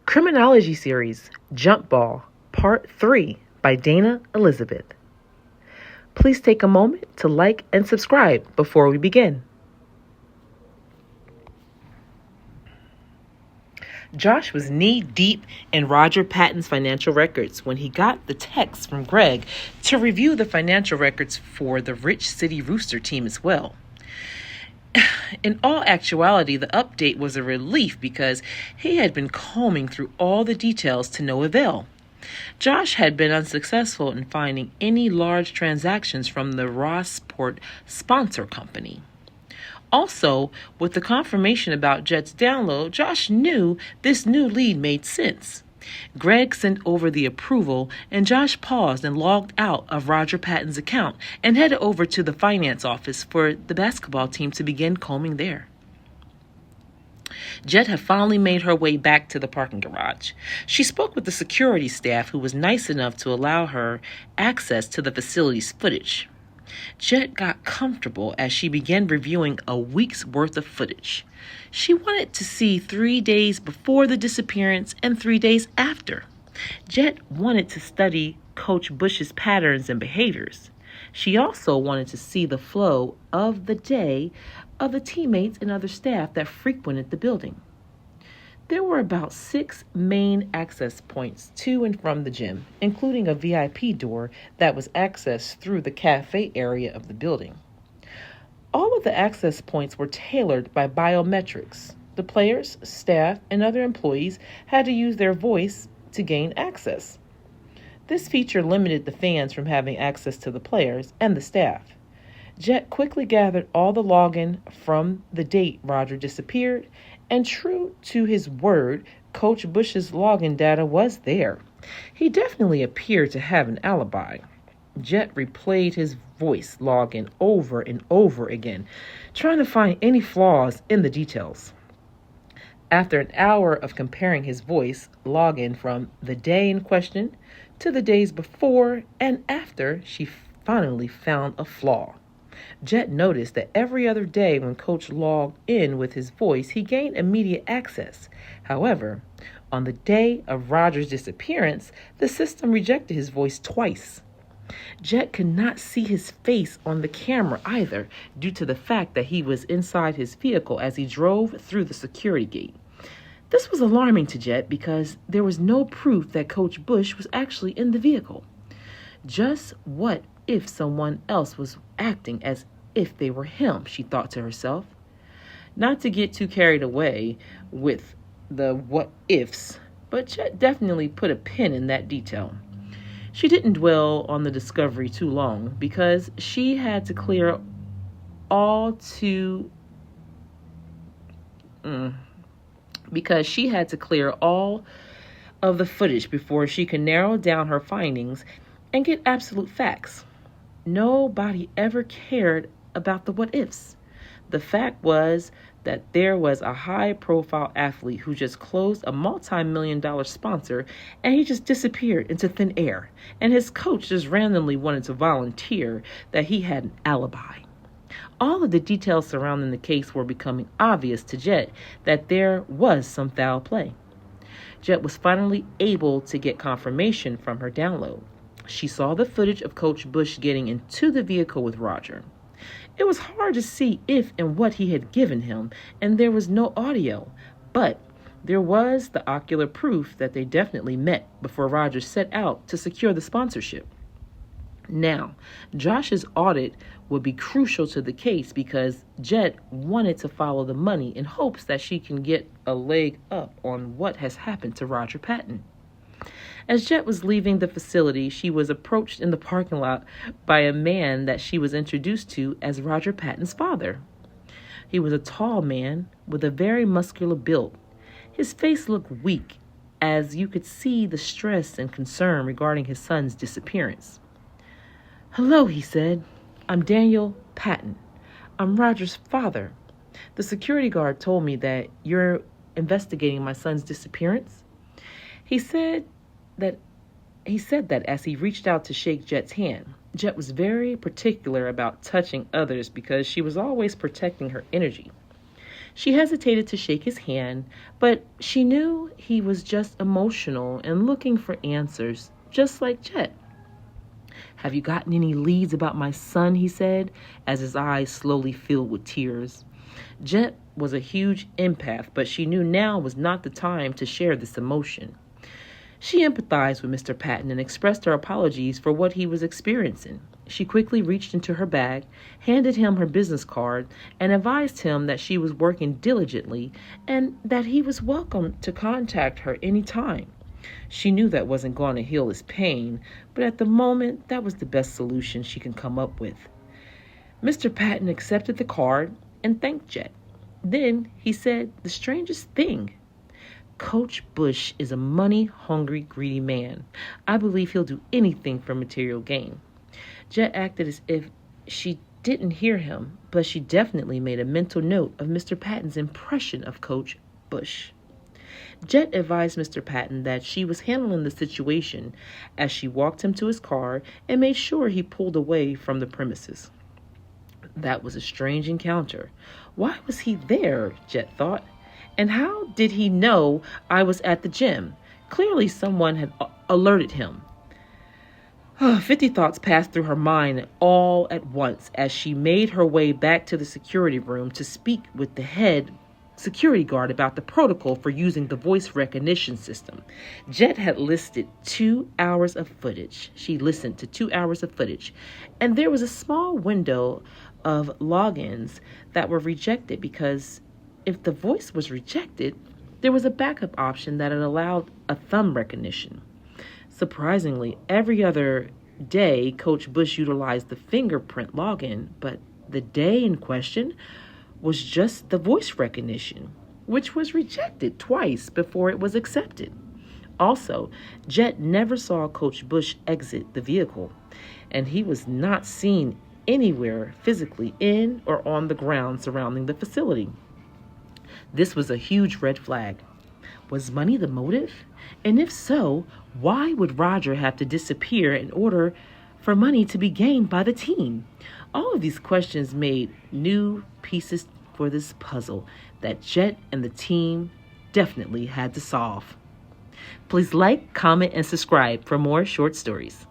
Criminology series, Jumpball, Part 3 by Dana Elizabeth. Please take a moment to like and subscribe before we begin. Josh was knee-deep in Roger Patton's financial records when he got the text from Greg to review the financial records for the Rich City Rooster team as well. In all actuality, the update was a relief because he had been combing through all the details to no avail. Josh had been unsuccessful in finding any large transactions from the Rossport sponsor company. Also, with the confirmation about Jet's download, Josh knew this new lead made sense. Greg sent over the approval, and Josh paused and logged out of Roger Patton's account and headed over to the finance office for the basketball team to begin combing there. Jet had finally made her way back to the parking garage. She spoke with the security staff, who was nice enough to allow her access to the facility's footage. Jet got comfortable as she began reviewing a week's worth of footage. She wanted to see 3 days before the disappearance and 3 days after. Jet wanted to study Coach Bush's patterns and behaviors. She also wanted to see the flow of the day of the teammates and other staff that frequented the building. There were about 6 main access points to and from the gym, including a VIP door that was accessed through the cafe area of the building. All of the access points were tailored by biometrics. The players, staff, and other employees had to use their voice to gain access. This feature limited the fans from having access to the players and the staff. Jet quickly gathered all the login from the date Roger disappeared, and true to his word, Coach Bush's login data was there. He definitely appeared to have an alibi. Jet replayed his voice login over and over again, trying to find any flaws in the details. After an hour of comparing his voice login from the day in question to the days before and after, she finally found a flaw. Jet noticed that every other day when Coach logged in with his voice, he gained immediate access. However, on the day of Roger's disappearance, the system rejected his voice twice. Jet could not see his face on the camera either, due to the fact that he was inside his vehicle as he drove through the security gate. This was alarming to Jet because there was no proof that Coach Bush was actually in the vehicle. Just what if someone else was acting as if they were him, she thought to herself. Not to get too carried away with the what ifs, but Jet definitely put a pin in that detail. She didn't dwell on the discovery too long because she had to clear all of the footage before she could narrow down her findings and get absolute facts. Nobody ever cared about the what-ifs. The fact was that there was a high-profile athlete who just closed a multi-million-dollar sponsor, and he just disappeared into thin air, and his coach just randomly wanted to volunteer that he had an alibi. All of the details surrounding the case were becoming obvious to Jet that there was some foul play. Jet was finally able to get confirmation from her download. She saw the footage of Coach Bush getting into the vehicle with Roger. It was hard to see if and what he had given him, and there was no audio, but there was the ocular proof that they definitely met before Roger set out to secure the sponsorship. Now, Josh's audit would be crucial to the case because Jet wanted to follow the money in hopes that she can get a leg up on what has happened to Roger Patton. As Jet was leaving the facility, she was approached in the parking lot by a man that she was introduced to as Roger Patton's father. He was a tall man with a very muscular build. His face looked weak, as you could see the stress and concern regarding his son's disappearance. "Hello," he said. "I'm Daniel Patton. I'm Roger's father. The security guard told me that you're investigating my son's disappearance." He said that as he reached out to shake Jet's hand. Jet was very particular about touching others because she was always protecting her energy. She hesitated to shake his hand, but she knew he was just emotional and looking for answers, just like Jet. "Have you gotten any leads about my son?" he said, as his eyes slowly filled with tears. Jet was a huge empath, but she knew now was not the time to share this emotion. She empathized with Mr. Patton and expressed her apologies for what he was experiencing. She quickly reached into her bag, handed him her business card, and advised him that she was working diligently and that he was welcome to contact her any time. She knew that wasn't going to heal his pain, but at the moment, that was the best solution she could come up with. Mr. Patton accepted the card and thanked Jet. Then he said the strangest thing. "Coach Bush is a money-hungry, greedy man. I believe he'll do anything for material gain." Jet acted as if she didn't hear him, but she definitely made a mental note of Mr. Patton's impression of Coach Bush. Jet advised Mr. Patton that she was handling the situation as she walked him to his car and made sure he pulled away from the premises. That was a strange encounter. Why was he there, Jet thought? And how did he know I was at the gym? Clearly someone had alerted him. 50 thoughts passed through her mind all at once as she made her way back to the security room to speak with the head security guard about the protocol for using the voice recognition system. Jet had listed 2 hours of footage. She listened to 2 hours of footage, and there was a small window of logins that were rejected because if the voice was rejected, there was a backup option that had allowed a thumb recognition. Surprisingly, every other day, Coach Bush utilized the fingerprint login, but the day in question was just the voice recognition, which was rejected twice before it was accepted. Also, Jet never saw Coach Bush exit the vehicle, and he was not seen anywhere physically in or on the ground surrounding the facility. This was a huge red flag. Was money the motive? And if so, why would Roger have to disappear in order for money to be gained by the team? All of these questions made new pieces for this puzzle that Jet and the team definitely had to solve. Please like, comment, and subscribe for more short stories.